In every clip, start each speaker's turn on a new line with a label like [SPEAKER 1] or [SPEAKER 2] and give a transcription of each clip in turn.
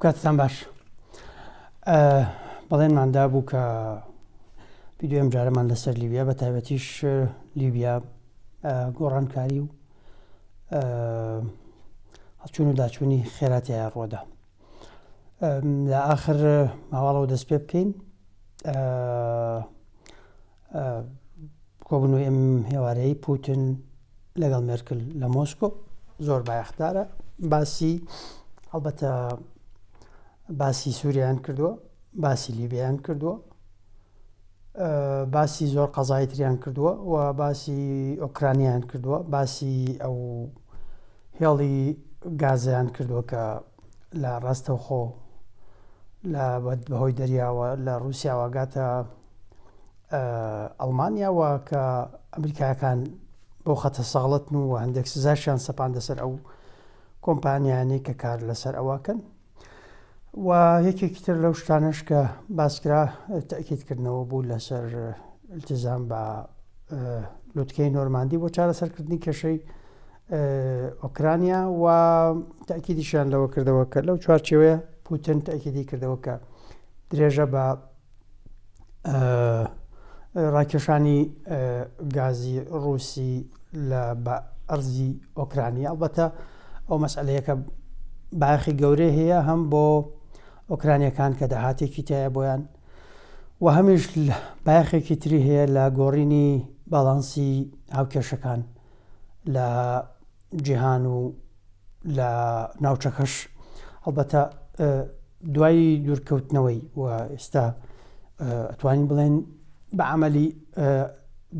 [SPEAKER 1] کاتتان باش. بەڵێنماندا بوو کە ڤیدیۆ ئەم جارەمان لەسەر لیبیا بە تایبەتیش لیبیا گۆڕانکاری و هەڵچوون و داچوونی خێراتیایە ڕۆدا. لە ئاخر ماوەڵەوە دەست پێ بکەین کۆبوونەوەی ئەم هێوارەیەی پوتین لەگەڵ مێرکل لە مۆسکۆ زۆر بایەختارە. هەڵبەتە باسی سووریایان کردووە، باسی لیبیایان کردووە، باسی زۆر قەزای تریان کردووە و باسی ئۆکرانیایان کردووە، باسی ئەو هێڵی گازیان کردووە کە لە ڕاستەوخۆ لە بەهۆی دەریاوە لە رووسیاوە گاتە ئەڵمانیاوە کە ئەمریکایەکان بۆ خەتە ساڵەتن و هەندێک سزاشیان سەپاندە سەر ئەو کۆمپانیانەی کە کار لەسەر ئەوەکەن. و یەکێکی تر لەو شتانش کە باسکرا تەکیدکردنەوە بوو لەسەر التزام بە لوتکەی نۆرماندی بۆ چارەسەرکردنی کێشەی ئۆکرانیا و تەکیدیشیان لەوە کردەوە کە لەو چوارچێوەیە پوتین تەکیدی کردەوە کە درێژە بە ڕاکێشانی گازی ڕووسی بە ئەرزی ئۆکرانی. ئەڵبەتە ئەو مەسئلەیەکە باخی گەورەی هەیە هەم بۆ ئۆکرانیەکان کە داهاتێکی تایە بۆیان و هەمیش باخێکی تری هەیە لە گۆڕینی باڵانسی هاوکێشەکان لە جیهان و لە ناوچەکەش. هەڵبەتە دوای دوورکەوتنەوەی و ئێستا ئەتوانین بڵێن بە عەمەلی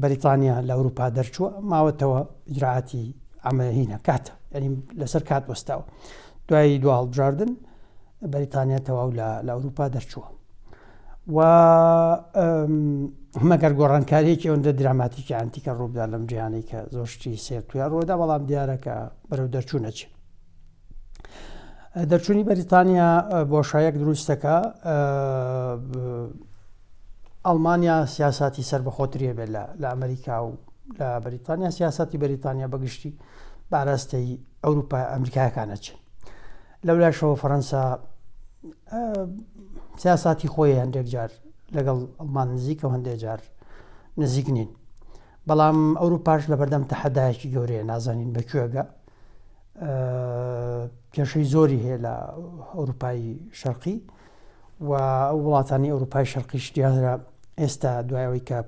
[SPEAKER 1] بەریتانیا لە ئەوروپا دەرچووە، ماوەتەوە ئیجراعاتی عەمەهینە کاتە، یعنی لەسەر کات وەستاوە. دوای دو هەڵبژاردن بەریتانیا تەواو لە ئەوروپا دەرچووە و مەگەر گۆڕانکاریەکی ئەوەندە دراماتیکی ئەنتیکە ڕووبدا لەم جیهانەی کە زۆر شتی سێر تویا ڕۆدا، بەڵام دیارە کە بەرەو دەرچوو نەچێ. دەرچوونی بەریتانیا بۆشایەک دروستەکە ئەڵمانیا سیاساتی سەربەخۆترێ بێت لە ئەمریکا و لە بەریتانیا. سیاساتی بەریتانیا بەگشتی باراستەی ئەوروپا ئەمریکایەکانە چن. لەولاشەوە فەڕەنسا سیاساتی خۆی هەندێک جار لەگەڵ ئەڵمان نزیکە و هەندێک جار نزیک نین، بەڵام ئەوروپاش لە بەردەم تەحەدایەکی گەورەیە، نازانین بەکوێگە. کێشەی زۆری هەیە لە ئەوروپای شەرقی و وڵاتانی ئەوروپای شەرقیش دیارە ئێستا دوایەوەی کە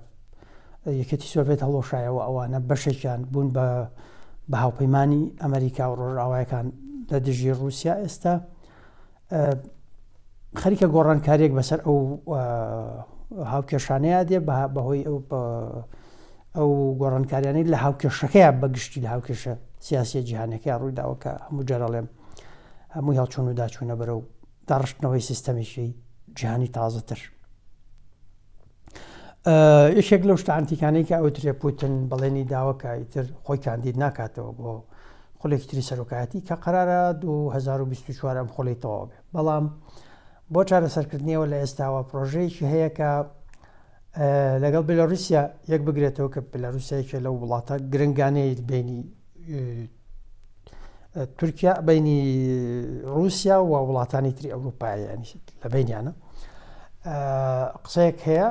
[SPEAKER 1] یەکێتی سۆڤێت هەڵۆشایەوە ئەوانە بەشێکیان بوون بە هاوپەیمانی ئەمریکا و ڕۆژئاوایەکان لە دژی رووسیا. ئێستا خەریکە گۆڕانکاریەک بەسەر ئەو هاوکێشانەیە دێ بەهۆی ئەو گۆڕانکاریانەی لە هاوکێشەکەیە بەگشتی لە هاوکێشە سیاسی جیهانەکەی ڕوویداوە کە هەموو جارەڵێم هەمووی هەڵچوون و داچوونە بەرەو داڕشتنەوەی سیستەمێکی جیهانی تازەتر. یەکێک لەو شتە ئەنتیکانەی کە ئەوترێ پوتین بەڵێنی داوە کە ئیتر خۆی کاندید ناکاتەوە بۆ خۆڵێکی تری سەرۆکایەتی کە قەرارە 2024 ئەم خۆڵی تەواو بێ. بەڵام بۆ چارەسەرکردنیەوە لە ئێستاوە پرۆژەیەکی هەیە کە لەگەڵ بێلۆروسیا یەک بگرێتەوە کە بێلۆروسیایەکێ لەو وڵاتە گرنگانەی بینی تورکیا بینی رووسیا و وڵاتانی تری ئەوروپایە، ینی لە بینیانە قسەیەک هەیە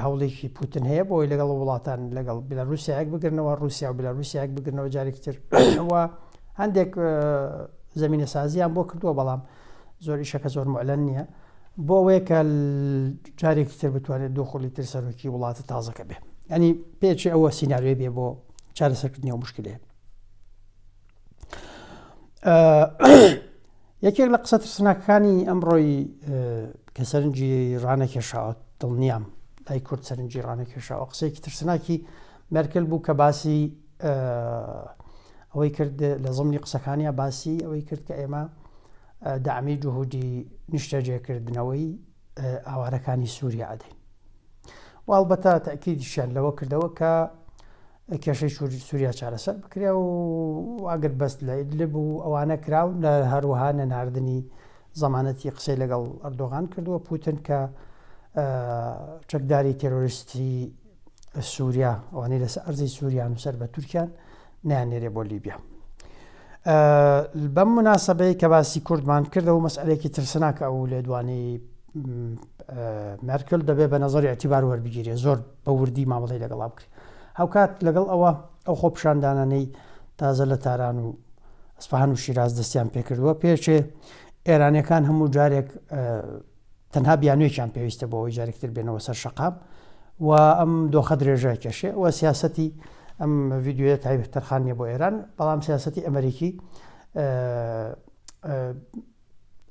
[SPEAKER 1] هەوڵێکی پوتین هەیە بۆی لەگەڵ وڵاتان لەگەڵ بێلۆروسیایەک بگرنەوە، رووسیا و بێلۆروسیایەک بگرنەوە جارێکی تر و هەندێک زەمینە سازیان بۆ کردووە، بەڵام زۆر ئیشەکە زۆر مۆعلەن نییە بۆ ئەوەیە کە جارێکی تر بتوانێت دوو خۆڵی تر سەرۆکی وڵاتە تازەکە بێ. ینی پێچی ئەوە سیناریۆی بێ بۆ چارەسەرکردنی ئەو مشکلەیە. یەکێک لە قسە ترسناکەکانی ئەمڕۆی کە سەرنجی ڕانەکێشاوە، دڵنیام لای کورد سەرنجی ڕانەکێشاوە، قسەیەکی ترسناکی مێرکل بوو کە باسی ئەوەی کرد لە زمانی قسەکانیە، باسی ئەوەی کرد کە ئێمە داعمی جوهودی نیشتەجێکردنەوەی ئاوارەکانی سووریا ئەدەین. و ئەڵبەتە تەکیدیشیان لەوە کردەوە کە کێشەی سووریا چارەسەر بکرێ و ئەگەر بەست لە ئیدلب و ئەوانە کراون لە هەروەها نەناردنی زەمانەتی قسەی لەگەڵ ئەردۆغان کردووە پوتین کە چەکداری تێرۆریستی سووریا ئەوانەی لەسەر ئەرزی سووریان و سەر بە تورکیان نیانێرێ بۆ لیبیا. بەم مناسبەی کە باسی کوردمان کردەوە مەسئلەیەکی ترسناکە ئەو لێدوانی مێرکل دەبێت بە نەزەری ئەتیبار وەربگیرێ زۆر بە وردی مامەڵەی لەگەڵا بکرێت هاوکات لەگەڵ ئەوە ئەو خۆپشاندانانەی تازە لە تاران و ئەسفەهان و شیراز دەستیان پێکردووە پێچێ ئێرانیەکان هەموو جارێک تەنها بیانوێکیان پێویستە بۆ ئەوەی جارێکتر بێنەوە سەر شەقام و ئەم دۆخە درێژای کێشێ و سیاسەتی ئەم ڤیددیوە تایبەتەرخانیە بۆ ئێران بەڵام سیاسەتی ئەمریکی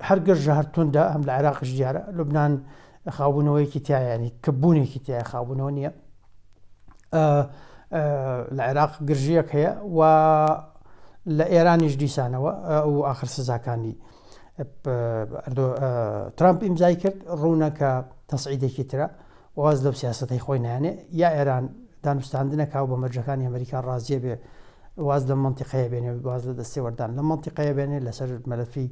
[SPEAKER 1] هەرگەرژە هەرتوندا هەم لە عێراقش دیارە لوبنان خاوبوونەوەیکی تایانی کەبوونێکی تایە خاوبوونەوە نییە لە عێراق گرژیەک هەیە و لە ئێرانیش دیسانەوە و ئاخر سزاکانی ترامپ ئیمزای کرد ڕوونەکە تەسعیدێکی ترە واز لەو سیاسەتەی خۆی نایانێ یا ئێران دانوستاندنەکاو بە مەرجەکانی ئەمریکا ڕازیە بێ واز لە منتیقەیە بێنێ واز لە دەستێ وەردان لە منتیقەیە بێنێ لەسەر مەلەفی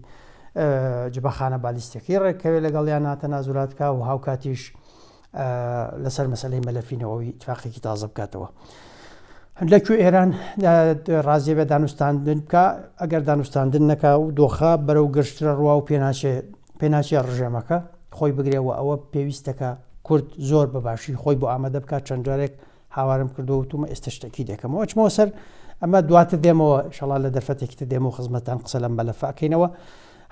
[SPEAKER 1] جبەخانە بالیستێکی ڕێکەوێ لەگەڵیان ناتە نازوراتکە و هاوکاتیش لەسەر مەسلەی مەلەفینەوەی اتفاقێکی تازە بکاتەوە لەکوێ ئێران ڕازیە بێ دانوستاندن بکە ئەگەر دانوستاندن نەکا و دۆخە بەرەو گەشترە ڕوا و پێناچێ ڕژێمەکە خۆی بگرێەوە ئەوە پێویستەکە کورد زۆر بەباشی خۆی بۆ ئامادە بکات چەند جارێک هاوارم کردو وتومە ئێستا شتێکی دێکەمەوە چمەوە سەر ئەمە دواتر دێمەوە شەڵا لە دەرفەتێکتر دێمە و خزمەتان قسە لەم بەلەفەکەینەوە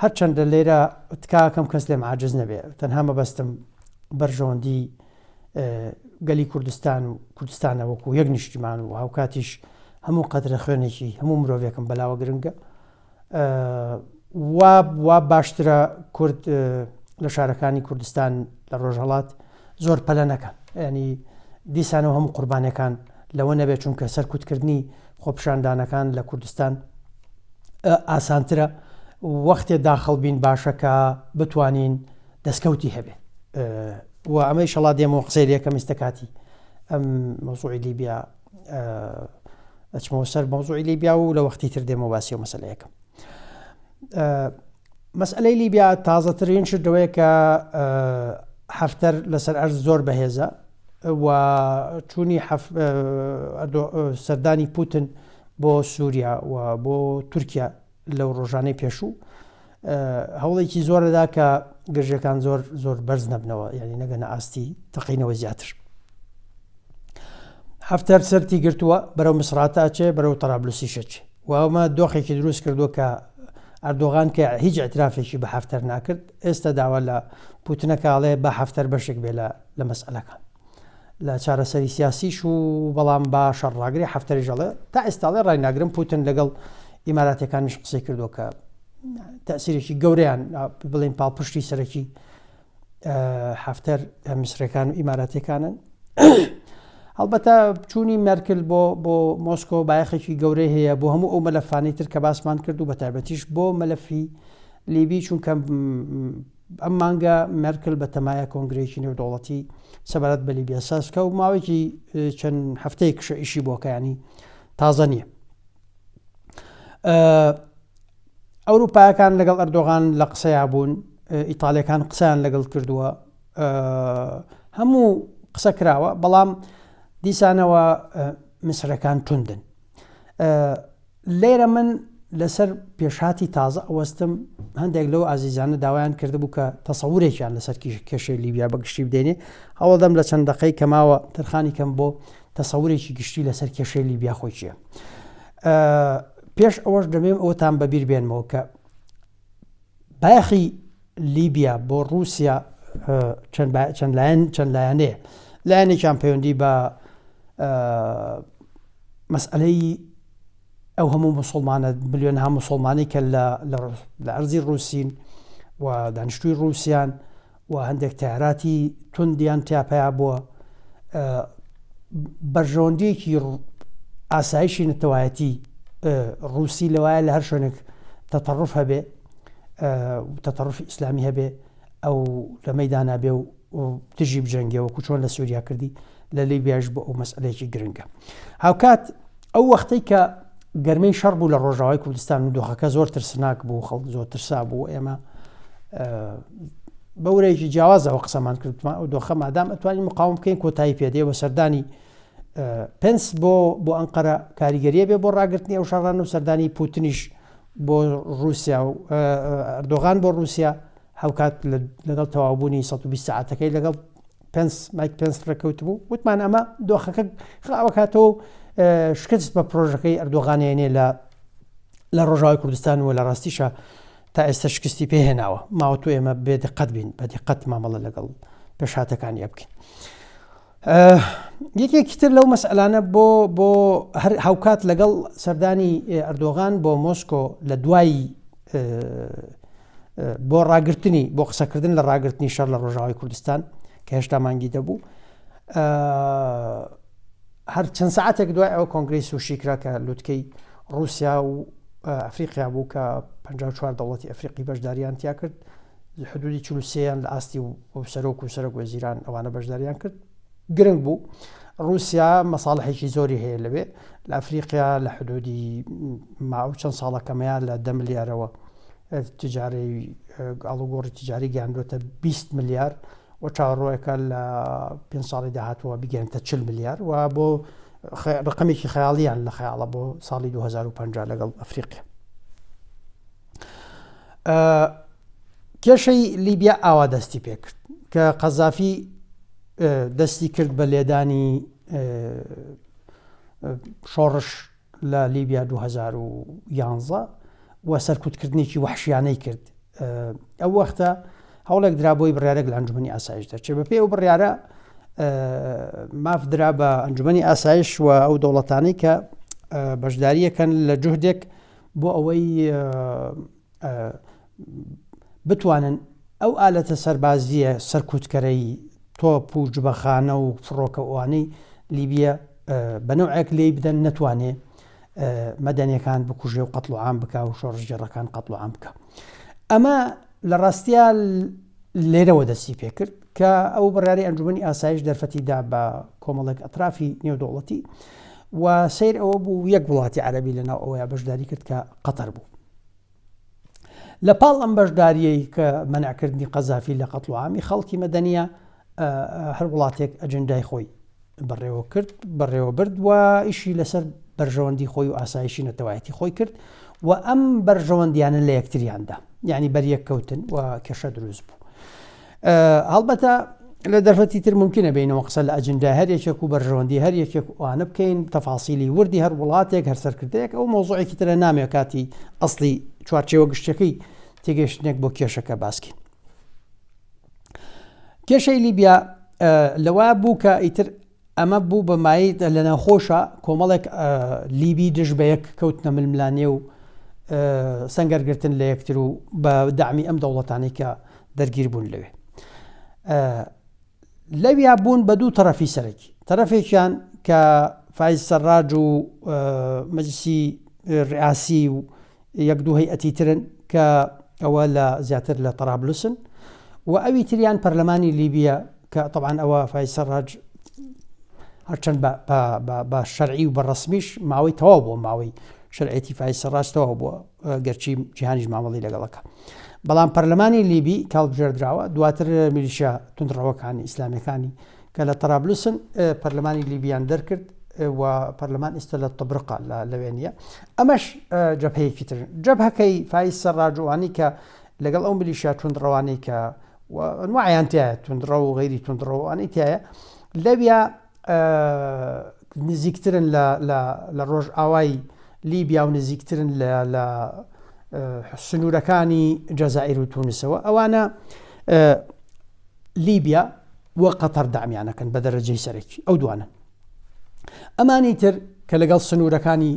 [SPEAKER 1] هەرچەندە لێرە تکاکەم کەس لێم عاجز نەبێ تەنها مەبەستم بەرژەوەندی گەلی کوردستان و کوردستانە وەکو یەک نیشتیمان و هاوکاتیش هەموو قەدرە خوێنێکی هەموو مرۆڤێکم بەلاوە گرنگە وا باشترە کورد لە شارەکانی کوردستان لە ڕۆژهەڵات زۆر پەلە نەکەن ینی دیسانەوە هەموو قوربانەکان لەوە نەبێت چونکە سەرکوتکردنی خۆپشاندانەکان لە کوردستان ئاسانترە وەختێ داخەڵ بین باشەکە بتوانین دەستکەوتی هەبێ و ئەمەی شەڵا دێمەوە قسەی لەکەم ئێستاکاتی ئەم مەوزوعی لیبیا ئەچمەوە سەر مەوزوعی لیبیا و لە وەختی تر دێمەوە باسی و مەسەلەیەکەم مەسئلەی لیبیا تازەترین شتەوەیە کە هەفتەر لەسەر ئەرز زۆر بەهێزە و چوونی سەردانی پوتن بۆ سووریا و بۆ تورکیا لەو ڕۆژانەی پێشوو هەوڵێکی زۆرەدا کە گرژەکان زۆر بەرز نەبنەوە یعنی نەگەنە ئاستی تەقینەوە زیاتر هەفتەر سەرتی گرتووە بەرەو مسراتە ئەچێ بەرەو تەرابلوسی شەچێ و ئەمە دۆخێکی دروست کردووە کە ئەردۆغان کە هیچ ئەترافێکی بە هەفتەر ناکرد ئێستا داوا لە پوتنەکەڵێ بە هەفتەر بەشێک بێ لە مەسئلەکان لە چارەسەری سیاسیش و بەڵام با شەڕاگری هەفتەری ژەڵێ تا ئێستاڵێ ڕایناگرم پوتن لەگەڵ ئیماراتەکانیش قسەی کردووە کە تەسیرێکی گەورەیان بڵێن پاڵپشتی سەرەکی هەفتەر میسرەکان و ئیماراتەکانن هەڵبەتە چوونی مێرکل بۆ مۆسکۆ بایەخێکی گەورەی هەیە بۆ هەموو ئەو مەلەفانەی تر کە باسمان کرد و بە تایبەتیش بۆ مەلەفی لیبی چونکە ئەم مانگە مێرکل بە تەمایە کۆنگرێکی نێودەوڵەتی سەبارەت بە لیبیا سازکە و ماوەیەکی چەند هەفتەیەک ئیشی بۆکە ینی تازە نییە ئەوروپایەکان لەگەڵ ئەردۆغان لە قسەیا بوون ئیتالیەکان قسەیان لەگەڵ کردووە هەموو قسە کراوە بەڵام دیسانەوە میسرەکان توندن لێرە من لەسەر پێشهاتی تازە ئەوەستم هەندێک لەو ئازیزانە داوایان کردبوو کە تەسەورێکیان لەسەر کێشەی لیبیا بەگشتی بدێنێ هەوڵدەم لە چەند دقەی کەماوە تەرخانی کەم بۆ تەسەورێکی گشتی لەسەر کێشەی لیبیا خۆی چییە پێش ئەوەش دەبێم ئەوتان بەبیر بێنمەوە کە بایەخی لیبیا بۆ رووسیا چەند لایەنەیە لایەنێکیان پەیوەندی بە مەسئلەی ئەو هەموو مسلمانە ملیۆنها مسلمانی کە لە ئەرزی رووسین و دانیشتووی رووسیان و هەندێک تیاراتی توندیان تیاپیا بووە بەرژەوەندیەکی ئاسایشی نەتەوایەتی رووسی لەوایە لە هەر شوێنێک تەتەڕف هەبێ تەتەڕفی ئیسلامی هەبێ ئەو لە مەیدانا بێ و تژی بجەنگێەوە کوچۆن لە سووریا کردی لە لیبیاش بۆ ئەو مەسئلەیەکی گرنگە هاوکات ئەو وەختەی کە گەرمەی شەڕ بوو لە ڕۆژاوای کوردستان و دۆخەکە زۆر ترسناک بوو خەڵک زۆر ترسا بوو ئێمە بەورەیەکی جیاوازەوە قسەمان کردمان و دۆخە مادام ئەتوانین مقاوم بکەین کۆتایی پێدێ بە سەردانی پێنس بۆ ئەنقەرە کاریگەریە بێ بۆ ڕاگررتنی ئەو شەڕان و سەردانی پوتنیش بۆ رووسیا و ئەردۆغان بۆ رووسیا هەوکات لەگەڵ تەواوبوونی 120 ساعتەکەی لەگەڵ مایک پێنس ڕێکەوت بوو وتمان ئەمە دۆخەکە خراوەکاتەوە شکست بە پرۆژەکەی ئەردۆغانێنێ لە ڕۆژاوی کوردستان و لە ڕاستیشە تا ئێستا شکستی پێهێناوە ماوەتو ئێمە بێدقەت بین بەدقەت مامەڵە لەگەڵ پێشهاتەکانی بکەین. یەکێکی تر لەو مەسئلانە بۆ هەر هاوکات لەگەڵ سەردانی ئەردۆغان بۆ مۆسکۆ لە دوای بۆ ڕاگررتنی بۆ قسەکردن لە ڕاگررتنی شەڕ لە ڕۆژاوی کوردستان کە هێشتا مانگی دەبوو هەر چەند ساعتێک دوای ئەوە کۆنگرەی سوشیکرا کە لوتکەی رووسیا و ئەفریقیا بوو کە 54 دەوڵەتی ئەفریقی بەشداریان تیا کرد حدودی 43یان لە ئاستی و سەرۆک و سەرۆک وەزیران ئەوانە بەشداریان کرد گرنگ بوو. رووسیا مەساڵحێکی زۆری هەیە لەوێ لە ئەفریقیا لە حدودی ماوە چەند ساڵەکەمەیە لە 10 ملیارەوە تجاری ئاڵوگۆڕی تجاری گەیاندوێتە 20 ملیار و چاوەڕۆیەکە لە 5 ساڵی داهاتوە بگەێنتە 40 ملیار و بۆ ڕقمێکی خەیاڵیان لە خەیاڵە بۆ ساڵی 2050 لەگەڵ ئەفریقیا. کێشەی لیبیا ئاوا دەستی پێ کرد کە قەزافی دەستی کرد بە لێدانی شۆڕش لە لیبیا 2011 و سەرکوتکردنێکی وحشیانەی کرد. ئەو وەختە هەوڵێک درابۆی بڕیارێک لە ئەنجومەنی ئاسایش دەرچێت بە پێی ئەو بڕیارە ماف درا بە ئەنجومەنی ئاسایش و ئەو دەوڵەتانەی کە بەشداریەکەن لە جوهدێک بۆ ئەوەی بتوانن ئەو ئالەتە سەربازیە سەرکوتکەرەی تۆپ و جبەخانە و فڕۆکەوانەی لیبیە بەنەوعێک لێی بدەن نەتوانێ مەدەنیەکان بکوژێ و قەتڵ عام بکە و شۆڕژگەڕەکان قەتڵ عام بکە. ئەمە لە ڕاستیە لێرەوە دەستی پێ کرد کە ئەو بڕیاری ئەنجومەنی ئاسایش دەرفەتیدا بە کۆمەڵێک ئەطرافی نێودەوڵەتی و سیر ئەوە بوو یەک وڵاتی عەرەبی لەناو ئەوەیە بەشداری کرد کە قەتەر بوو. لە پاڵ ئەم بەشداریەی کە مەنعکردنی قەزافی لە قەتڵ عامی خەڵکی مەدەنیە هەر وڵاتێک ئەجندای خۆی بەڕێوە کرد بەڕێوە برد و ئیشی لەسەر بەرژەوەندی خۆی و ئاسایشی نەتەوایەتی خۆی کرد و ئەم بەرژەوەندیانە لە یەکتریاندا یعنی بەریەک کەوتن و کێشە دروست بوو. هەڵبەتە لە دەرفەتی تر ممکنە بینەوە قسە لە ئەجندای هەر یەکێک و بەرژەوەندی هەر یەکێک وانە بکەین تەفاسیلی وردی هەر وڵاتێک هەر سەرکردەیەک ئەو مۆزوعێکی ترە نامێ کاتی ئەسڵی چوارچێوە گشتەکەی تێگەشتنێک بۆ کێشەکە باسکەین. کێشەی لیبیا لەوە بوو کە ئیتر ئەمە بوو بە مای لە ناوخۆشە کۆمەڵێک لیبی دژ بە یەک کەوتنە ململانێ و سەنگەرگرتن لە یەکتر و بە دامی ئەم دەوڵەتانی کە دەرگیر بوون لەوێ. لەویا بوون بە دوو تەرەفی سەرەکی تەرەفێکیان کە فایز سەرراج و مەجلیسی ڕیاسی و یەک دوو هەیئەتی ترن کە ئەوە لە زیاتر لە طرابلسن و ئەوی تریان پەرلەمانی لیبیە کە طبعاً ئەوە فایز سەرراج هەرچەند بە شەرعی و بە ڕەسمیش ماوەی تەواو بووە ماوەی شەرعەتی فایز سەرراج تەواو بووە گەرچی جیهانیش مامەڵی لەگەڵەکە بەڵام پەرلەمانی لیبی کاڵبژێردراوە دواتر میلیشیا توندڕەوەکانی ئیسلامیەکانی کە لە طرابلسن پەرلەمانی لیبیان دەرکرد و پەرلەمان ئێستا لە تەبرقە لەوێنە ئەمەش جەبهەیەکی تر جەبهەکەی فایز سەرراجوانی کە لەگەڵ ئەو میلیشیا توندڕەوانەی کە ئەنواعیان تایە توندڕە و غەیری توندڕەوانەی تایە لەویا نزیکترن لە ڕۆژ ئاوای لیبیا و نزیکترن لە سنوورەکانی جەزائیر و تونسەوە ئەوانە لیبیا وە قەتەر دامیانەکەن بە دەرەجەی سەرەکی ئەو دوانن. ئەمانی تر کە لەگەڵ سنوورەکانی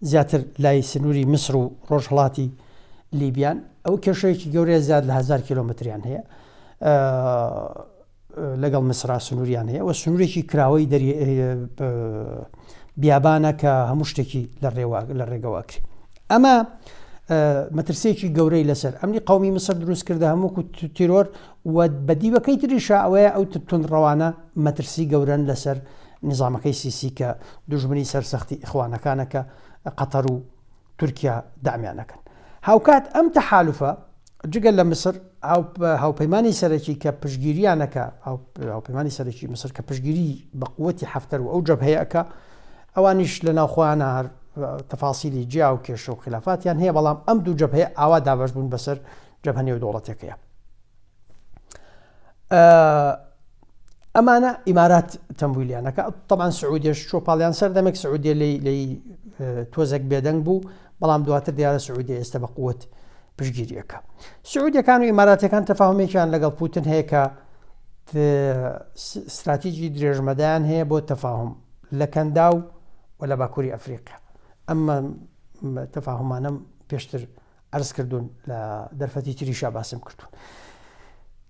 [SPEAKER 1] زیاتر لای سنووری مسر و ڕۆژهڵاتی لیبیان ئەو کێشەیەکی گەورەیە زیاد لە 1000 کیلۆمتریان هەیە لەگەڵ مسرا سنووریان هەیە و سنوورێکی کراوەی بیابانە کە هەموو شتێکی لە ڕێگەواکری. ئەمە مەترسێکی گەورەی لەسەر ئەمنی قومی مسر دروست کردە هەموو تیرۆر و بەدیوەکەی تریشا ئەوەیە ئەو توندڕەوانە مەترسی گەورەن لەسەر نظامەکەی سیسی کە دوژمنی سەرسەختی ئیخوانەکانەکە قەتەر و تورکیا دامیانەکەن. هاوکات ئەم تەحالوفە جگەل لە مسر هاوپەیمانی سەرەکی کە پشگیریانەکە هاوپەیمانی سەرەکی مسر کە پشگیری بە قووەتی حەفتەر و ئەو جەبهەیەکە ئەوانیش لە ناوخۆیانە تەفاسیلی جیا و کێشە و خلافاتیان هەیە بەڵام ئەم دوو جەبهەیە ئاوا دابەش بوون بەسەر جەبهە نێودەوڵەتیەکەیە. ئەمانە ئیمارات تەمویلیانەکە طبعاً سعودیش چۆپاڵیان سەردەمێک سعودیە لی تۆزێک بێدەنگ بوو بەڵام دواتر دیارە سعودیە ئێستا بە قووت پشگیریەکە. سعودیەکان و ئیماراتەکان تەفاهمێکیان لەگەڵ پوتن هەیە کە استراتیژی درێژمەدایان هەیە بۆ تەفاهم لە کەندا و لە باکووری ئەفریقیا. ئەمە تەفاهمانەم پێشتر عرض کردوون لە دەرفەتی تریشا باسم کردوون.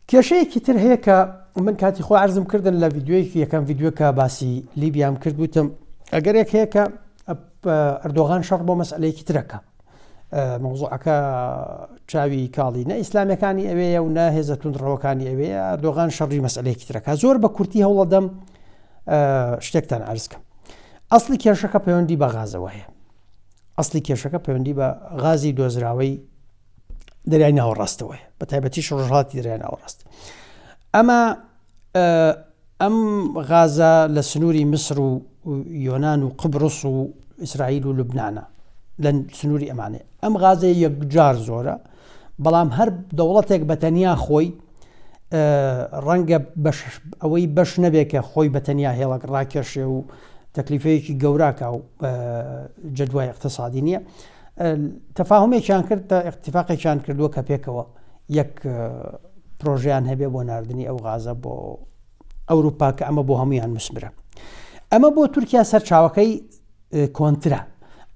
[SPEAKER 1] کێشەیەکی تر هەیە کە من کاتی خۆ عرضم کردن لە ڤیددیۆیەکی یەکەم ڤیددیۆ کە باسی لیبیام کرد بووتم ئەگەرێک هەیە کە ئەردۆغان شەڕ بۆ مەسئلەیەکی ترەکە مەوزوعەکە چاوی کاڵی نە ئیسلامیەکانی ئەوەیە و نە هێزە توندڕەوەکانی ئەوەیە ئەردۆغان شەڕی مەسئلەیەکی ترەکە. زۆر بە کورتی هەوڵەدەم شتێکتان عرضکەم. ئەسڵی کێشەکە پەیوەندی بە غازەوە هەیە. ئەسڵی کێشەکە پەیوەندی بە غازی دۆزراوەی دەریای ناوەڕاستەوەی بە تایبەتی ڕۆژهاڵاتی دەریای ناوەڕاست. ئەم غازە لە سنووری میسر و یۆنان و قبرس و ئیسرائیل و لوبنانە لە سنووری ئەمانێ. ئەم غازە یەکجار زۆرە بەڵام هەر دەوڵەتێک بەتەنیا خۆی ڕەنگە ئەوەی بەش نەبێت کە خۆی بەتەنیا هێڵک ڕاکێشێ و تەکلیفەیەکی گەوراکە و جەدوای اقتصادی نییە. تەفاهمێکیان کرد تا ئیختیفاقێکیان کردووە کە پێکەوە یەک پرۆژیان هەبێ بۆ ناردنی ئەو غازە بۆ ئەوروپا کە ئەمە بۆ هەمویان مسمرە. ئەمە بۆ تورکیا سەرچاوەکەی کۆنترە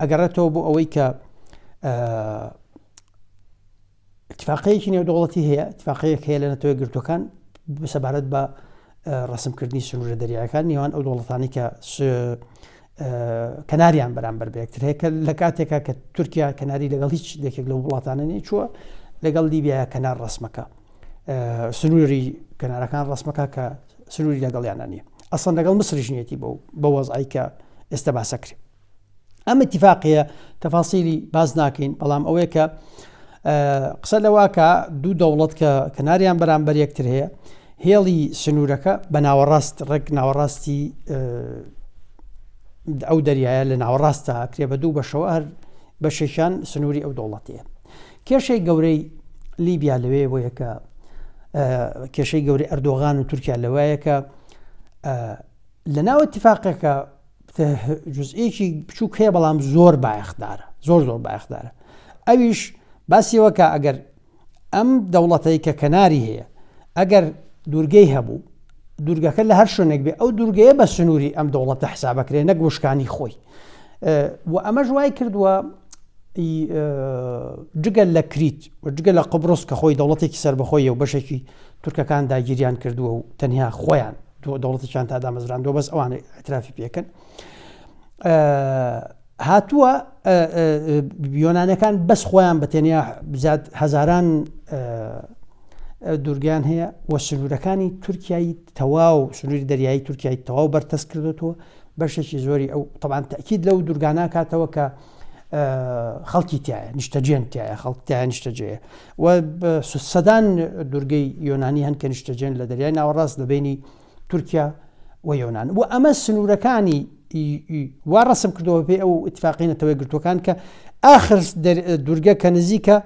[SPEAKER 1] ئەگەڕێتەوە بۆ ئەوەی کە اتفاقەیەکی نێودەوڵەتی هەیە اتفاقەیەک هەیە لە نەتەوەی گرتوەکان بسەبارەت بە ڕەسمکردنی سنوورە دەریایەکان نێوان ئەو دەوڵەتانی کە کەناریان بەرامبەر بەیەکتر هەیە کە لە کاتێکە کە تورکیا کەناری لەگەڵ هیچ دێکێک لە وڵاتانە نێچووە لەگەڵ لیبیایە کەنار ڕسمەکە سنووری کەنارەکان ڕسمەکە کە سنووری لەگەڵیانە نییە. ئەسڵ لەگەڵ مصریش نیەتی بە وەزعی کە ئێستا باسەکرێ. ئەم اتفاقیە تەفاسیلی باز ناکەین بەڵام ئەوەیە کە قسە لەواکە دوو دەوڵەت کە کەناریان بەرامبەر یەکتر هەیە هێڵی سنوورەکە بە ناوەڕاست ڕێک ناوەڕاستی ئەو دەریایە لە ناوەڕاستە کرێ بە دوو بەشەوە هەر بەشێکیان سنووری ئەو دەوڵەتەیە. کێشەی گەورەی لیبیا لەوەیە بۆ یەکە کێشەی گەورەی ئەردۆغان و تورکیا لەوەیە کە لە ناو اتفاقێکە جزئێکی بچووک هەیە بەڵام زۆر بایەخدارە زۆر بایەخدارە. ئەویش باسیەوە کە ئەگەر ئەم دەوڵەتەی کە کەناری هەیە ئەگەر دوورگەی هەبوو دوورگەکە لە هەر شوێنێک بێ ئەو دوورگەیە بە سنووری ئەم دەوڵەتە حسابەکرێ نەک وشکانی خۆی و ئەمە ژوای کردووە جگەل لە کریت و جگەل لە قبرس کە خۆی دەوڵەتێکی سەربەخۆیە و بەشێکی تورکەکان داگیریان کردووە و تەنیا خۆیان دەوڵەتێکیان تا دامەزراندووە بەس ئەوانە اعترافی پێکەن. هاتووە یۆنانەکان بەس خۆیان بە تەنیا بزات هەزاران دوورگیان هەیە و سنوورەکانی تورکیایی تەواو سنووری دەریایی تورکیایی تەواو بەردەست کردوەوە بەشێکی زۆری ئەو طبعاً تەکید لەو دوورگانە کاتەوە کە خەڵکی تایە نیشتەجێن تایە خەڵک تایە نیشتەجێ و سەدان دوورگەی یۆنانی هەن کە نیشتەجێن لە دەریای ناوەڕاست لە بینی تورکیا و یۆنان و ئەمە سنوورەکانی وا ڕەسم کردەوە پێ ئەو اتفاقی نەتەوەی گرتوەکان کە ئاخر دوورگە کە نزیکە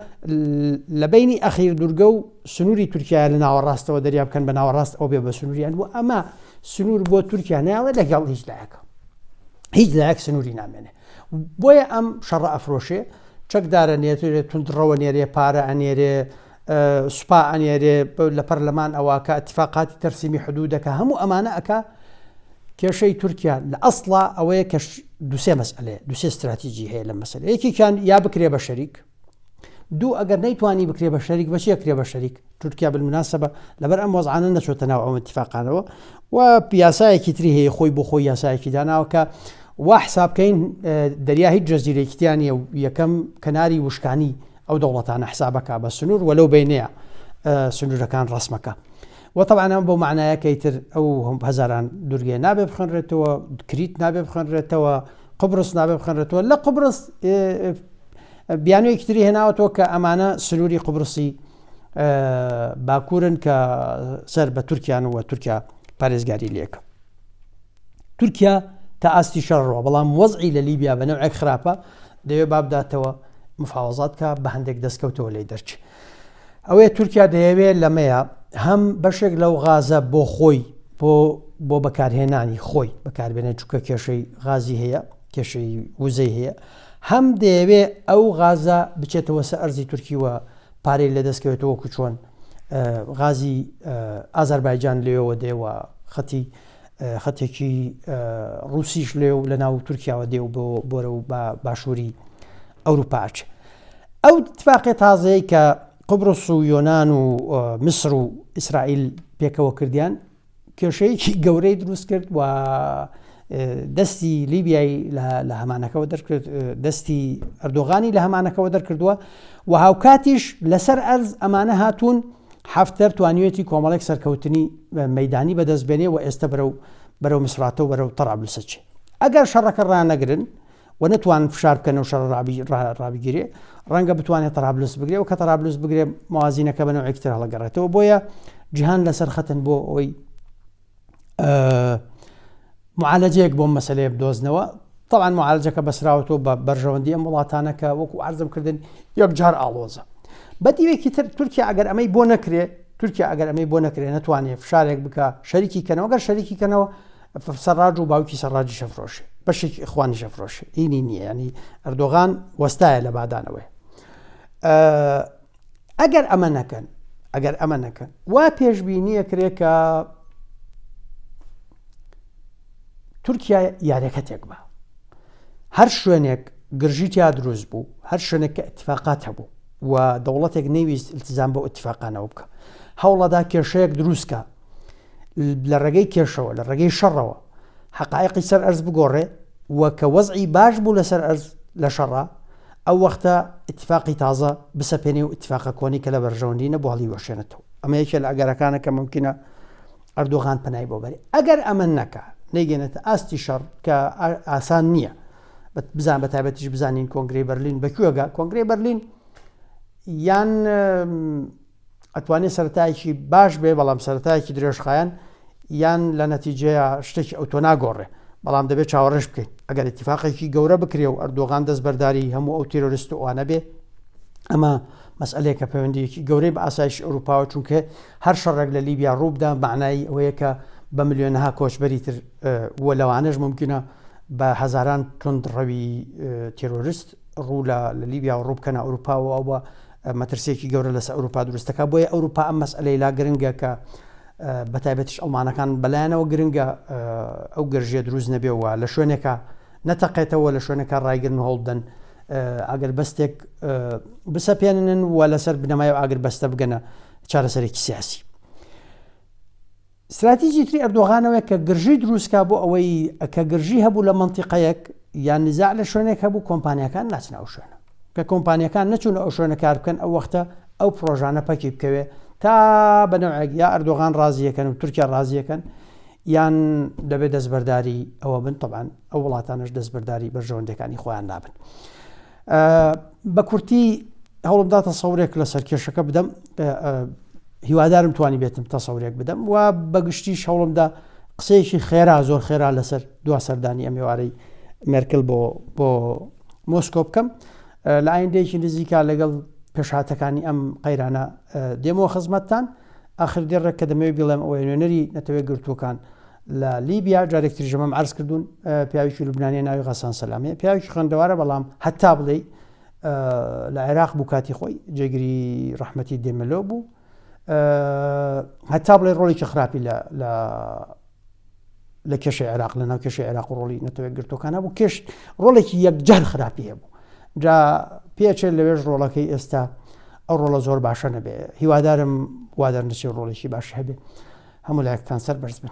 [SPEAKER 1] لە بینی ئەخیر دوورگە و سنووری تورکیا لە ناوەڕاستەوە دەریا بکەن بە ناوەڕاست ئەو بێ بە سنووریان و ئەمە سنوور بۆ تورکیا ناوە لەگەڵ هیچ لایەکە هیچ لایەک سنووری نامێنێ بۆیە ئەم شەڕە ئەفرۆشێ چەکدارە نێتێ توندڕەوە نێرێ پارە ئەنێرێ سوپا ئەنێرێ لە پەرلەمان ئەوە کە اتفاقاتی تەرسیمی حدودەکە هەموو ئەمانە ئەکا کێشەی تورکیا لە ئەسڵا ئەوەیە کە دووسێ مەسئلەیە دووسێ استراتیژی هەیە لە مەسئلە یەکێکیان یا بکرێ بە شەریک دوو ئەگەر نەیتوانی بکرێ بە شەریک بەچی ئەکرێ بە شەریک تورکیا بالمناسبە لەبەر ئەم وەزعانە نەچۆتە ناو ئەم اتفاقانەوە و یاسایەکی تری هەیە خۆی بۆ خۆی یاسایەکی داناوە کە وا حسابکەین دەریا هیچ جەزیرەیەکیان نیە و یەکەم کەناری وشکانی ئەو دەوڵەتانە حسابەکە بە سنوور وەلەو بینەیە سنوورەکان ڕسمەکە وطبعا ئەم بۆ معنایەکەی تر ئەو هەزاران دوورگێ نابێ بخەنرێتەوە کریت نابێ بخەنرێتەوە قبرس نابێ بخەنرێتەوە لە قبرس بیانوویەکی تری هێناوەتەوە کە ئەمانە سنووری قبرسی باکوورن کە سەر بە تورکیان و تورکیا پارێزگاری لێکە. تورکیا تا ئاستی شەڕەوە بەڵام وەزعی لە لیبیا بە نەوعێک خراپە دەوێت بابداتەوە مفاوەزات کە بە هەندێک دەستکەوتەوە لێ دەرچێت ئەوەیە تورکیا دەیەوێت لەمەیە هەم بەشێک لەو غازە بۆ خۆی بۆ بەکارهێنانی خۆی بەکاربێنێت چووکە کێشەی غازی هەیە کێشەی وزەی هەیە هەم دەیەوێت ئەو غازە بچێتەوە سەر ئەرزی تورکیوە پارەی لە دەستکەوێتەوە وەکو چۆن غازی ئازەربایجان لێەوە دێوە خەتێکی ڕوسیش لێ و لە ناو تورکیاوە دێ و بۆرە و باشووری ئەوروپاچ ئەو اتفاقی تازەیە کە قبرس و یۆنان و میسر و ئیسرائیل پێکەوە کردیان کێشەیەکی گەورەی دروست کرد و دەستی لیبیایی لە هەمانەکەەوە دەرکرد دەستی ئەردۆغانی لە هەمانەکەەوە دەرکردووە و هاوکاتیش لەسەر ئەرز ئەمانە هاتوون حفتەر توانیوێتی کۆمەڵێک سەرکەوتنی مەدانی بەدەستبێنێ و ئێستا بەرەو میسراتە و بەرەو تەڕابلسە چێ ئەگەر شەڕەکە ڕانەگرن و نتوان فشار بکەن و شەڕ ڕابگیرێ ڕەنگە بتوانێت تەڕابلس بگرێ و کە تەڕابلس بگرێ موازینەکە بە نەوعێکی تر هەڵەگەڕێتەوە بۆیە جیهان لەسەر خەتن بۆ ئەوەی معالەجەیەک بۆ مەسەلەیە بدۆزنەوە طبعا معالەجەکە بەسراوەتەوە بە بەرژەوەندی ئەم وڵاتانەکە وەکو عەرزم کردن یەک جار ئاڵۆزە بەدیوێکی تر تورکیا ئەگەر ئەمەی بۆ نەکرێ نەتوانێت فشارێک بکە شەریکی کەنەوە گەر شەریکی کەنەوە سەرراج و باوکی سەرراجی شەفرۆشێ بەشێکی ئیخوانی شەفرۆشێ ئینی نییە ینی ئەردۆغان وەستایە لە بادانەوەی ئەگەر ئەمە نەکەن وا پێشبینیە کرێ کە تورکیا یاریەکەتێک بە هەر شوێنێک گرژی تیا دروست بوو هەر شوێنێک کە اتفاقات هەبوو و دەوڵەتێک نەویست التزام بە اتفاقانەوە بکە هەوڵەدا کێشەیەک دروستکە لە ڕێگەی کێشەوە لە ڕێگەی شەڕەوە حقائقی سەر ئەرز بگۆڕێ و کە وەزعی باش بوو لەسەر ئەرز لە شەڕە ئەو وەختە اتفاقی تازە بسەپێنێ و اتفاقە کۆنی کە لە بەرژەوەندی نەبواڵی وەشێنێتەوە ئەمە یەکێ لە ئەگەرەکانە کە ممکنە ئەردۆغان پەنای بۆ بەرێ ئەگەر ئەمە نەکە نەیگەنێتە ئاستی شەڕ کە ئاسان نییە بزان بە تایبەتیش بزانین کۆنگرەی بەرلین بەکوێگە کۆنگرەی بەرلین یان ئەتوانێت سەرەتایەکی باش بێ بەڵام سەرەتایەکی درێژخایەن یان لە نەتیجەیە شتێکی ئەوتۆ ناگۆڕێ بەڵام دەبێت چاوەڕێش بکەین ئەگەر اتفاقێکی گەورە بکرێ و ئەردۆغان دەستبەرداری هەموو ئەو تیرۆریست و ئەوانە بێ ئەمە مەسئلەیەکە پەیوەندیەکی گەورەی بە ئاسایشی ئەوروپاوە چونکە هەر شەڕێک لە لیبیا ڕووبدا معنای ئەوەیە کە بە ملیۆنەها کۆچبەری تر وە لەوانەش ممکنە بە هەزاران تۆند ڕەوی تیرۆریست ڕوو لە لیبیا و ڕووبکەنە ئەوروپاوە ئەو بە مەترسێکی گەورە لەسەر ئەوروپا دروستەکە بۆیە ئەوروپا ئەم مەسئلەی لا گرنگە کە بەتایبەتیش ئەڵمانەکان بەلایەنەوە گرنگە ئەو گەرژیە دروست نەبێەوە لە شوێنێکە نەتەقێتەوە لە شوێنێکە ڕایگرن هەڵدەن ئەگەر بەستێک بسەپێنن و لەسەر بنەمای و ئاگر بەستە بگەنە چارەسەرێکی سیاسی استراتیژی تری ئەردۆغانەوە کە گرژی دروستکە بۆ ئەوەی کە گرژی هەبوو لە منتیقەیەک یان نزاع لە شوێنێک هەبوو کۆمپانیەکان ناچنە ئەو شوێنە کە کۆمپانیەکان نەچوونە ئەو شوێنە کار بکەن ئەو وەختە ئەو پرۆژانە پەکی بکەوێ تا بەنەوەیەک یا ئەردۆغان ڕازیەکەن و تورکیا ڕازیەکەن یان دەبێت دەستبەرداری ئەوە بن طبعاً ئەو وڵاتانش دەستبەرداری بەرژەوەندەکانی خۆیان نابن بە کورتی هەوڵمدا تەسەورێک لەسەر کێشەکە بدەم هیوادارم توانی بێتم تەسەورێک بدەم و بەگشتیش هەوڵمدا قسەیەکی خێرا زۆر خێرا لەسەر دوا سەردانی ئەم ێوارەی مێرکل بۆ مۆسکۆ بکەم لە ئایندەیەکی نزیکا لەگەڵ پێشهاتەکانی ئەم قەیرانە دێمەوە خزمەتتان ئاخر دێڕێک کە دەمەوێت بڵێم ئەوەی نوێنەری نەتەوەی گرتوەکان لە لیبیا جارێکتر ژەمەم عەرز کردوون پیاوێکی لوبنانی ناوی غەسان سەلامەیە پیاوێکی خوێندەوارە بەڵام هەتا بڵێ لە عێراق بوو کاتی خۆی جێگیری ڕەحمەتی دێمەلۆ بوو هەتا بڵێ ڕۆڵێکی خراپی لە کێشەی عێراق لە ناو کێشەی عێراق و ڕۆڵی نەتەوەی گرتوەکانە بوو کێش ڕۆڵێکی یەکجار خراپی هەبوو جا پێچێت لەوێژ ڕۆڵەکەی ئێستا ئەو ڕۆڵە زۆر باشە نەبێ هیوادارم وا دەرنچێت ڕۆڵێکی باش هەبێ هەموو لایەکتان سەر بەرز بن